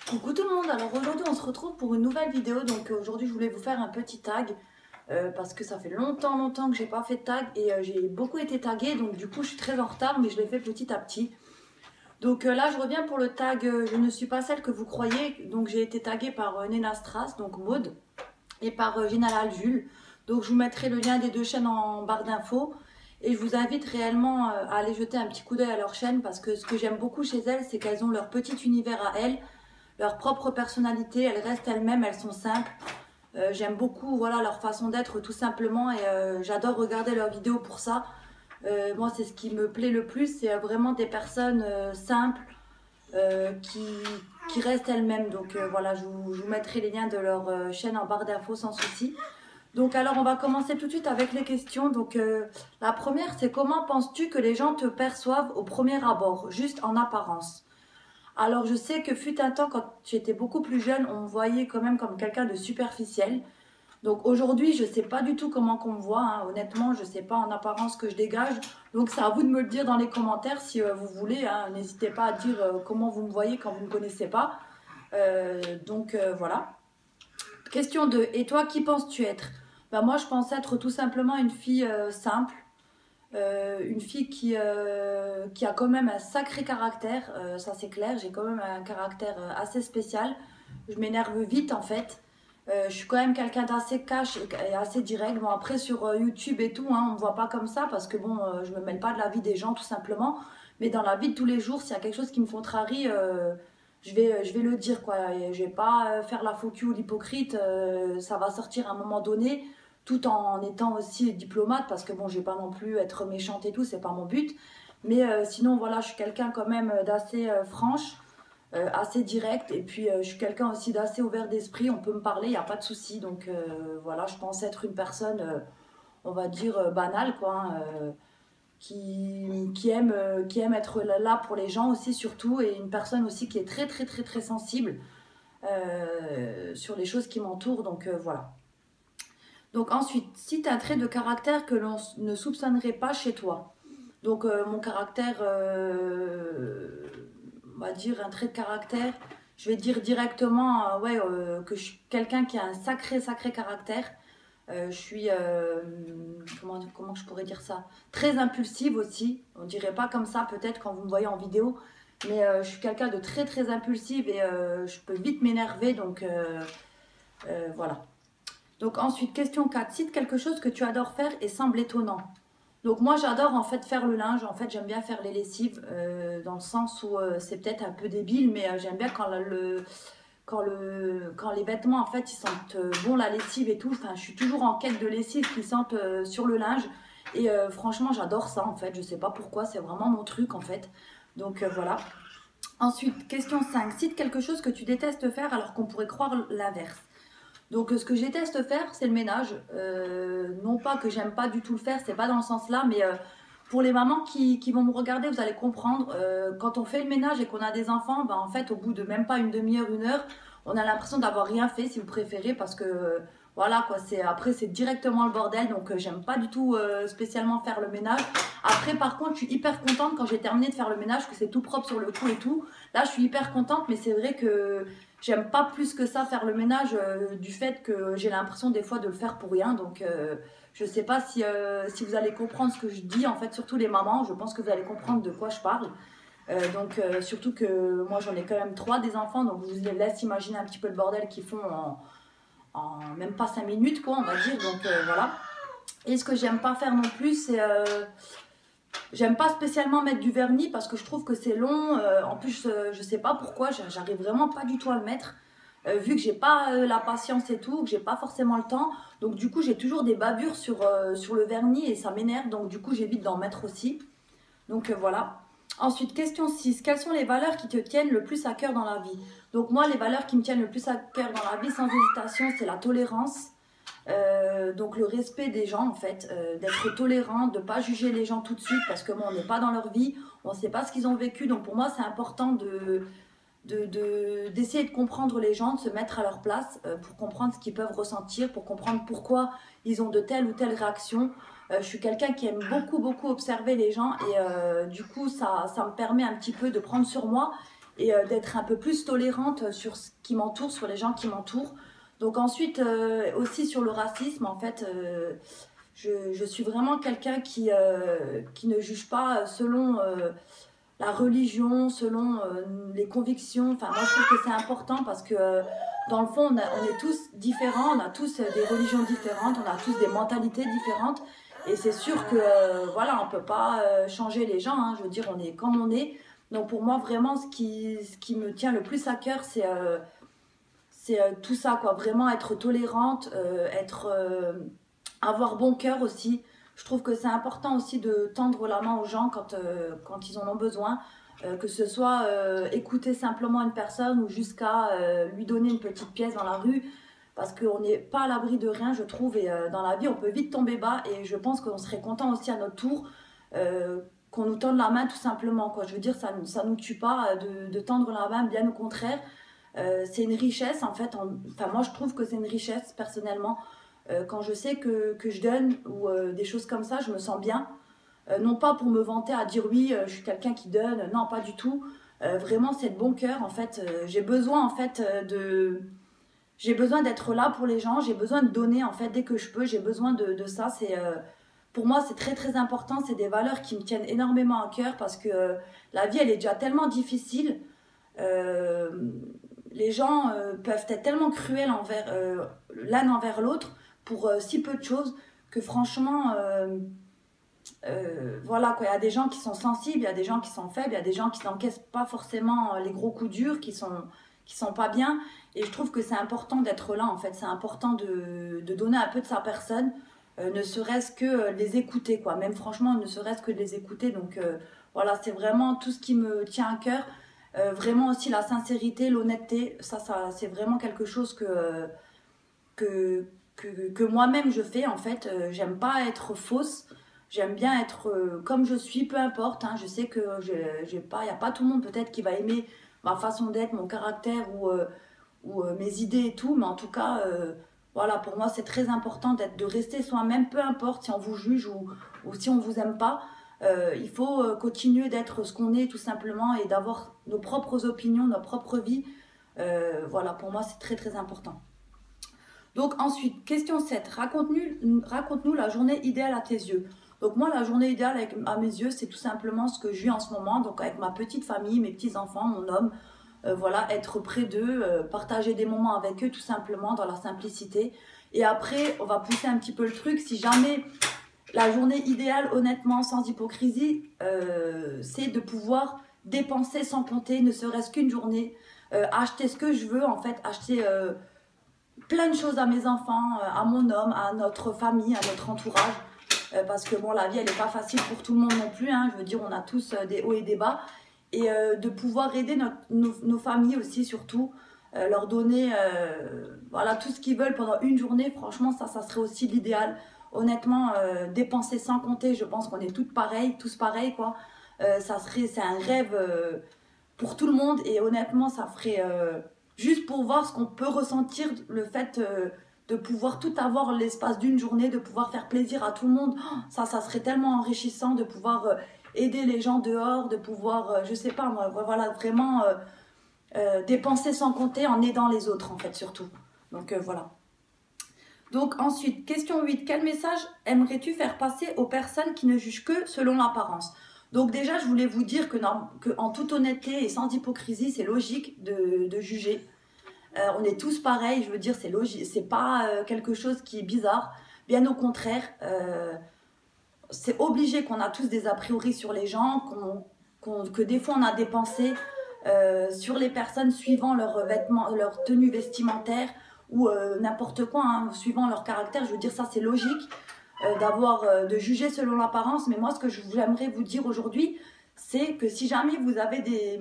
Coucou tout le monde, alors aujourd'hui on se retrouve pour une nouvelle vidéo. Donc aujourd'hui je voulais vous faire un petit tag parce que ça fait longtemps que j'ai pas fait de tag et j'ai beaucoup été taguée, donc du coup je suis très en retard mais je l'ai fait petit à petit. Donc là je reviens pour le tag je ne suis pas celle que vous croyez. Donc j'ai été taguée par Nena Strass, donc Maud, et par Général Jules. Donc je vous mettrai le lien des deux chaînes en barre d'infos. Et je vous invite réellement à aller jeter un petit coup d'œil à leur chaîne parce que ce que j'aime beaucoup chez elles, c'est qu'elles ont leur petit univers à elles, leur propre personnalité, elles restent elles-mêmes, elles sont simples. J'aime beaucoup voilà, leur façon d'être tout simplement et j'adore regarder leurs vidéos pour ça. Moi, c'est ce qui me plaît le plus, c'est vraiment des personnes simples qui restent elles-mêmes. Donc voilà, je vous mettrai les liens de leur chaîne en barre d'infos sans souci. Donc alors, on va commencer tout de suite avec les questions. Donc la première, c'est comment penses-tu que les gens te perçoivent au premier abord, juste en apparence? Alors, je sais que fut un temps, quand j'étais beaucoup plus jeune, on me voyait quand même comme quelqu'un de superficiel. Donc aujourd'hui, je ne sais pas du tout comment qu'on me voit, hein. Honnêtement, je ne sais pas en apparence ce que je dégage. Donc c'est à vous de me le dire dans les commentaires si vous voulez, hein. N'hésitez pas à dire comment vous me voyez quand vous ne me connaissez pas. Voilà. Question 2. Et toi, qui penses-tu être? Ben, moi, je pense être tout simplement une fille simple. Une fille qui a quand même un sacré caractère, ça c'est clair, j'ai quand même un caractère assez spécial. Je m'énerve vite en fait. Je suis quand même quelqu'un d'assez cash et assez direct. Bon, après sur YouTube et tout, hein, on me voit pas comme ça parce que bon, je me mêle pas de la vie des gens tout simplement. Mais dans la vie de tous les jours, s'il y a quelque chose qui me contrarie, je vais le dire quoi. Et je vais pas faire la faux cul ou l'hypocrite. Ça va sortir à un moment donné, tout en étant aussi diplomate parce que bon, je vais pas non plus être méchante et tout, c'est pas mon but. Mais sinon, voilà, je suis quelqu'un quand même d'assez franche, assez direct, et puis je suis quelqu'un aussi d'assez ouvert d'esprit. On peut me parler, il n'y a pas de souci. Donc voilà, je pense être une personne, on va dire, banale, quoi, hein, qui aime être là pour les gens aussi, surtout, et une personne aussi qui est très sensible sur les choses qui m'entourent. Donc voilà. Donc ensuite, si tu as un trait de caractère que l'on ne soupçonnerait pas chez toi. Donc mon caractère, on va dire un trait de caractère, je vais dire directement ouais, que je suis quelqu'un qui a un sacré caractère. Je suis, comment je pourrais dire ça? Très impulsive aussi. On dirait pas comme ça peut-être quand vous me voyez en vidéo. Mais je suis quelqu'un de très impulsive et je peux vite m'énerver. Donc voilà. Donc ensuite, question 4. Cite quelque chose que tu adores faire et semble étonnant. Donc moi j'adore en fait faire le linge. En fait j'aime bien faire les lessives dans le sens où c'est peut-être un peu débile, mais j'aime bien quand les vêtements en fait ils sentent bon la lessive et tout. Enfin je suis toujours en quête de lessive qui sentent sur le linge. Et franchement j'adore ça en fait. Je sais pas pourquoi, c'est vraiment mon truc en fait. Donc voilà. Ensuite, question 5. Cite quelque chose que tu détestes faire alors qu'on pourrait croire l'inverse. Donc ce que je déteste faire, c'est le ménage. Non pas que j'aime pas du tout le faire, c'est pas dans le sens là, mais pour les mamans qui vont me regarder, vous allez comprendre. Quand on fait le ménage et qu'on a des enfants, ben, en fait, au bout de même pas une demi-heure, une heure, on a l'impression d'avoir rien fait, si vous préférez, parce que voilà quoi, après c'est directement le bordel, donc j'aime pas du tout spécialement faire le ménage. Après par contre, je suis hyper contente quand j'ai terminé de faire le ménage, que c'est tout propre sur le coup et tout. Là, je suis hyper contente, mais c'est vrai que j'aime pas plus que ça faire le ménage du fait que j'ai l'impression des fois de le faire pour rien. Donc je sais pas si vous allez comprendre ce que je dis, en fait, surtout les mamans, je pense que vous allez comprendre de quoi je parle. Surtout que moi j'en ai quand même trois des enfants, donc je vous laisse imaginer un petit peu le bordel qu'ils font en même pas 5 minutes, quoi, on va dire. Donc voilà. Et ce que j'aime pas faire non plus, c'est j'aime pas spécialement mettre du vernis parce que je trouve que c'est long. En plus, je sais pas pourquoi, j'arrive vraiment pas du tout à le mettre. Vu que j'ai pas la patience et tout, que j'ai pas forcément le temps. Donc du coup, j'ai toujours des bavures sur le vernis et ça m'énerve. Donc du coup, j'évite d'en mettre aussi. Donc voilà. Ensuite, question 6. Quelles sont les valeurs qui te tiennent le plus à cœur dans la vie? Donc moi, les valeurs qui me tiennent le plus à cœur dans la vie, sans hésitation, c'est la tolérance. Donc le respect des gens en fait, d'être tolérant, de ne pas juger les gens tout de suite parce que bon, on n'est pas dans leur vie, on ne sait pas ce qu'ils ont vécu. Donc pour moi, c'est important d'essayer de comprendre les gens, de se mettre à leur place pour comprendre ce qu'ils peuvent ressentir, pour comprendre pourquoi ils ont de telles ou telles réactions. Je suis quelqu'un qui aime beaucoup observer les gens et du coup ça me permet un petit peu de prendre sur moi et d'être un peu plus tolérante sur ce qui m'entoure, sur les gens qui m'entourent. Donc ensuite, aussi sur le racisme, en fait, je suis vraiment quelqu'un qui ne juge pas selon la religion, selon les convictions. Enfin, moi, je trouve que c'est important parce que dans le fond, on est tous différents, on a tous des religions différentes, on a tous des mentalités différentes. Et c'est sûr que, voilà, on ne peut pas changer les gens, hein. Je veux dire, on est comme on est. Donc pour moi, vraiment, ce qui me tient le plus à cœur, c'est tout ça, quoi. Vraiment être tolérante, avoir bon cœur aussi. Je trouve que c'est important aussi de tendre la main aux gens quand ils en ont besoin. Que ce soit écouter simplement une personne ou jusqu'à lui donner une petite pièce dans la rue. Parce qu'on n'est pas à l'abri de rien, je trouve. Et dans la vie, on peut vite tomber bas. Et je pense qu'on serait content aussi à notre tour qu'on nous tende la main tout simplement, quoi. Je veux dire, ça ne nous tue pas de tendre la main, bien au contraire. C'est une richesse en fait. Enfin, moi je trouve que c'est une richesse personnellement. Quand je sais que je donne ou des choses comme ça, je me sens bien. Non pas pour me vanter à dire oui, je suis quelqu'un qui donne, non pas du tout. Vraiment c'est de bon cœur en fait. J'ai besoin en fait j'ai besoin d'être là pour les gens, j'ai besoin de donner en fait dès que je peux, j'ai besoin de ça. Pour moi c'est très très important, c'est des valeurs qui me tiennent énormément à cœur parce que la vie elle est déjà tellement difficile. Euh, les gens peuvent être tellement cruels l'un envers l'autre pour si peu de choses que franchement, voilà quoi, il y a des gens qui sont sensibles, il y a des gens qui sont faibles, il y a des gens qui n'encaissent pas forcément les gros coups durs, qui sont pas bien. Et je trouve que c'est important d'être là en fait, c'est important de donner un peu de sa personne, ne serait-ce que les écouter quoi, même franchement ne serait-ce que de les écouter. Donc voilà, c'est vraiment tout ce qui me tient à cœur. Vraiment aussi la sincérité, l'honnêteté, ça c'est vraiment quelque chose que, que moi-même je fais en fait. J'aime pas être fausse, j'aime bien être comme je suis, peu importe, hein. Je sais que il n'y a pas tout le monde peut-être qui va aimer ma façon d'être, mon caractère ou mes idées et tout, mais en tout cas, voilà, pour moi c'est très important de rester soi-même, peu importe si on vous juge ou si on vous aime pas. Il faut continuer d'être ce qu'on est tout simplement et d'avoir nos propres opinions, notre propre vie. Voilà, pour moi c'est très très important. Donc ensuite, question 7. Raconte-nous la journée idéale à tes yeux. Donc moi, la journée idéale à mes yeux, c'est tout simplement ce que je vis en ce moment. Donc avec ma petite famille, mes petits-enfants, mon homme. Voilà, être près d'eux, partager des moments avec eux tout simplement dans la simplicité. Et après, on va pousser un petit peu le truc. Si jamais la journée idéale, honnêtement, sans hypocrisie, c'est de pouvoir dépenser sans compter, ne serait-ce qu'une journée, acheter ce que je veux, en fait, acheter plein de choses à mes enfants, à mon homme, à notre famille, à notre entourage. Parce que bon, la vie, elle n'est pas facile pour tout le monde non plus, hein. Je veux dire, on a tous des hauts et des bas. Et de pouvoir aider nos familles aussi, surtout, leur donner voilà, tout ce qu'ils veulent pendant une journée. Franchement, ça serait aussi l'idéal. Honnêtement, dépenser sans compter, je pense qu'on est toutes pareilles, tous pareils, quoi. C'est un rêve pour tout le monde. Et honnêtement, ça ferait juste pour voir ce qu'on peut ressentir, le fait de pouvoir tout avoir l'espace d'une journée, de pouvoir faire plaisir à tout le monde. Oh, ça serait tellement enrichissant de pouvoir aider les gens dehors, de pouvoir, je sais pas moi, voilà, vraiment dépenser sans compter en aidant les autres, en fait, surtout. Donc voilà. Donc ensuite, question 8. Quel message aimerais-tu faire passer aux personnes qui ne jugent que selon l'apparence? Donc déjà, je voulais vous dire que en toute honnêteté et sans hypocrisie, c'est logique de juger. On est tous pareils, je veux dire, c'est logique, c'est pas quelque chose qui est bizarre. Bien au contraire, c'est obligé qu'on a tous des a priori sur les gens, que des fois on a des pensées sur les personnes suivant leurs vêtements, leur tenue vestimentaire ou n'importe quoi, hein, suivant leur caractère. Je veux dire, ça c'est logique de juger selon l'apparence. Mais moi, ce que j'aimerais vous dire aujourd'hui, c'est que si jamais vous avez des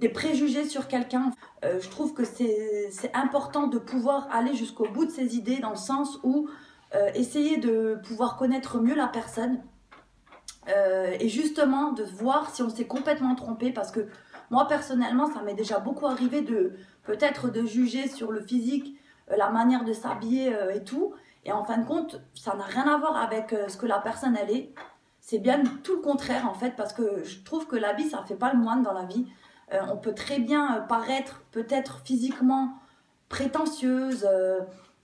préjugés sur quelqu'un, je trouve que c'est important de pouvoir aller jusqu'au bout de ses idées, dans le sens où essayer de pouvoir connaître mieux la personne et justement de voir si on s'est complètement trompé. Parce que moi personnellement, ça m'est déjà beaucoup arrivé peut-être de juger sur le physique, la manière de s'habiller et tout, et en fin de compte ça n'a rien à voir avec ce que la personne elle est. C'est bien tout le contraire en fait, parce que je trouve que l'habit ça fait pas le moine dans la vie. On peut très bien paraître peut-être physiquement prétentieuse,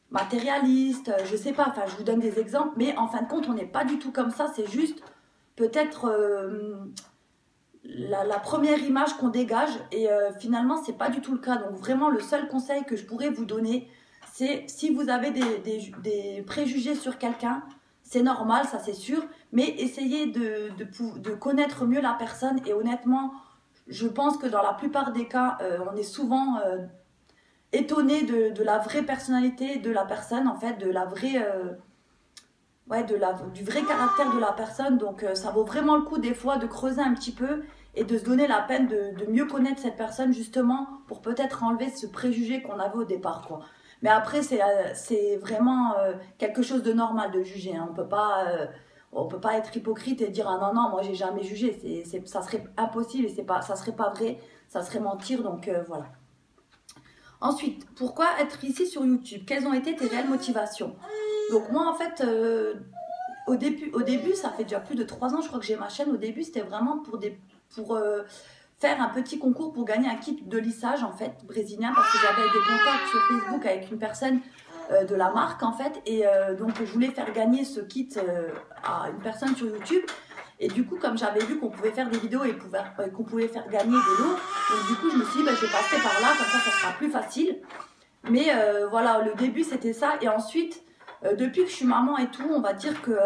matérialiste, je sais pas, enfin je vous donne des exemples, mais en fin de compte on n'est pas du tout comme ça, c'est juste peut-être la première image qu'on dégage et finalement c'est pas du tout le cas. Donc vraiment le seul conseil que je pourrais vous donner, c'est si vous avez des préjugés sur quelqu'un, c'est normal, ça c'est sûr, mais essayez de connaître mieux la personne et honnêtement, je pense que dans la plupart des cas, on est souvent étonné de la vraie personnalité de la personne, en fait, de la vraie, ouais, du vrai caractère de la personne. Donc ça vaut vraiment le coup des fois de creuser un petit peu et de se donner la peine de mieux connaître cette personne justement pour peut-être enlever ce préjugé qu'on avait au départ, quoi. Mais après, c'est vraiment quelque chose de normal de juger, hein. On peut pas être hypocrite et dire ah non, non, moi j'ai jamais jugé. Ça serait impossible et ça serait pas vrai, ça serait mentir. Donc voilà. Ensuite, pourquoi être ici sur YouTube? Quelles ont été tes réelles motivations? Donc moi en fait, au début, ça fait déjà plus de 3 ans, je crois que j'ai ma chaîne. Au début, c'était vraiment pour faire un petit concours pour gagner un kit de lissage en fait brésilien parce que j'avais des contacts sur Facebook avec une personne de la marque en fait et donc je voulais faire gagner ce kit à une personne sur YouTube et du coup comme j'avais vu qu'on pouvait faire des vidéos et qu'on pouvait faire gagner de l'eau, donc du coup je me suis dit bah, je vais passer par là comme ça sera plus facile. Mais voilà, le début c'était ça et ensuite depuis que je suis maman et tout, on va dire que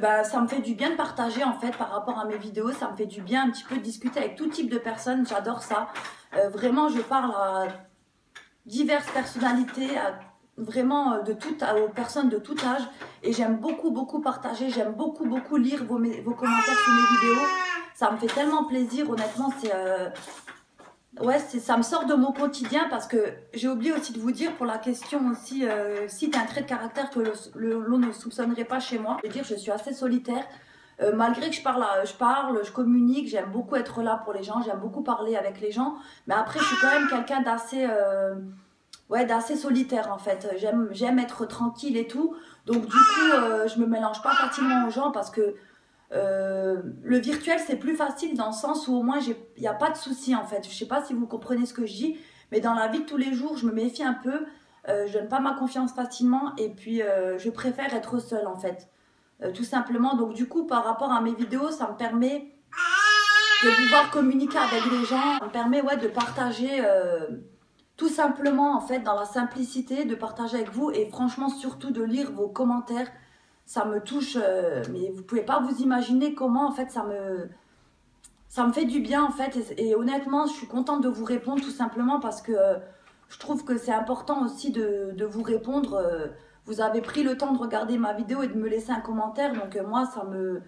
bah, ça me fait du bien de partager en fait par rapport à mes vidéos, ça me fait du bien un petit peu de discuter avec tout type de personnes, j'adore ça. Vraiment je parle à diverses personnalités, vraiment aux personnes de tout âge et j'aime beaucoup partager, j'aime beaucoup lire vos commentaires sous mes vidéos, ça me fait tellement plaisir, honnêtement ouais, ça me sort de mon quotidien parce que j'ai oublié aussi de vous dire pour la question aussi, si tu as un trait de caractère que l'on ne soupçonnerait pas chez moi. Je veux dire, je suis assez solitaire. Malgré que je communique, j'aime beaucoup être là pour les gens, j'aime beaucoup parler avec les gens. Mais après, je suis quand même quelqu'un d'assez solitaire en fait. J'aime être tranquille et tout. Donc du coup, je me mélange pas facilement aux gens parce que le virtuel c'est plus facile dans le sens où au moins il n'y a pas de souci en fait. Je sais pas si vous comprenez ce que je dis, mais dans la vie de tous les jours je me méfie un peu, je donne pas ma confiance facilement et puis je préfère être seule en fait, tout simplement. Donc du coup par rapport à mes vidéos ça me permet de pouvoir communiquer avec les gens, ça me permet ouais, de partager tout simplement en fait dans la simplicité, de partager avec vous et franchement surtout de lire vos commentaires. Ça me touche, mais vous pouvez pas vous imaginer comment en fait ça me fait du bien en fait et honnêtement je suis contente de vous répondre tout simplement parce que je trouve que c'est important aussi de vous répondre. Vous avez pris le temps de regarder ma vidéo et de me laisser un commentaire, donc moi ça me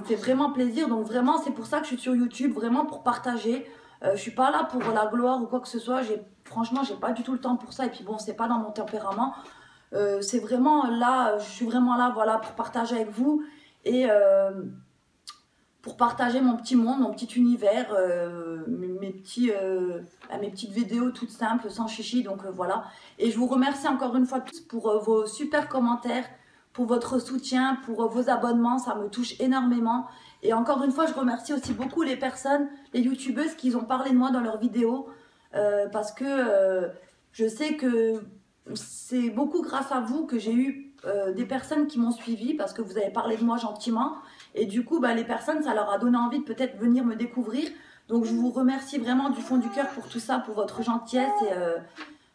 fait vraiment plaisir. Donc vraiment c'est pour ça que je suis sur YouTube, vraiment pour partager. Je suis pas là pour la gloire ou quoi que ce soit, franchement j'ai pas du tout le temps pour ça et puis bon c'est pas dans mon tempérament. C'est vraiment là, je suis vraiment là voilà, pour partager avec vous et pour partager mon petit monde, mon petit univers, mes petites vidéos toutes simples, sans chichi, donc voilà. Et je vous remercie encore une fois pour vos super commentaires, pour votre soutien, pour vos abonnements, ça me touche énormément. Et encore une fois, je remercie aussi beaucoup les personnes, les youtubeuses qui ont parlé de moi dans leurs vidéos, parce que je sais que c'est beaucoup grâce à vous que j'ai eu des personnes qui m'ont suivi parce que vous avez parlé de moi gentiment et du coup bah, les personnes ça leur a donné envie de peut-être venir me découvrir, donc je vous remercie vraiment du fond du cœur pour tout ça, pour votre gentillesse et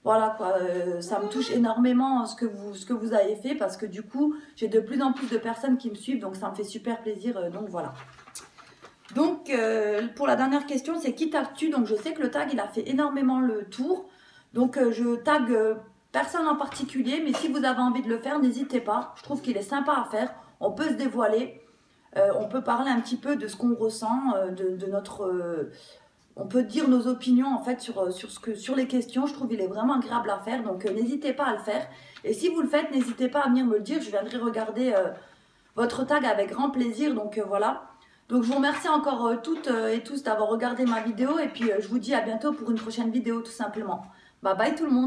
voilà quoi, ça me touche énormément ce que vous avez fait parce que du coup j'ai de plus en plus de personnes qui me suivent, donc ça me fait super plaisir, donc voilà. Donc pour la dernière question, c'est qui tag-tu? Donc je sais que le tag il a fait énormément le tour, donc je tag personne en particulier, mais si vous avez envie de le faire, n'hésitez pas. Je trouve qu'il est sympa à faire. On peut se dévoiler. On peut parler un petit peu de ce qu'on ressent, on peut dire nos opinions en fait sur les questions. Je trouve qu'il est vraiment agréable à faire. Donc n'hésitez pas à le faire. Et si vous le faites, n'hésitez pas à venir me le dire. Je viendrai regarder votre tag avec grand plaisir. Donc voilà. Donc je vous remercie encore toutes et tous d'avoir regardé ma vidéo. Et puis je vous dis à bientôt pour une prochaine vidéo tout simplement. Bye bye tout le monde.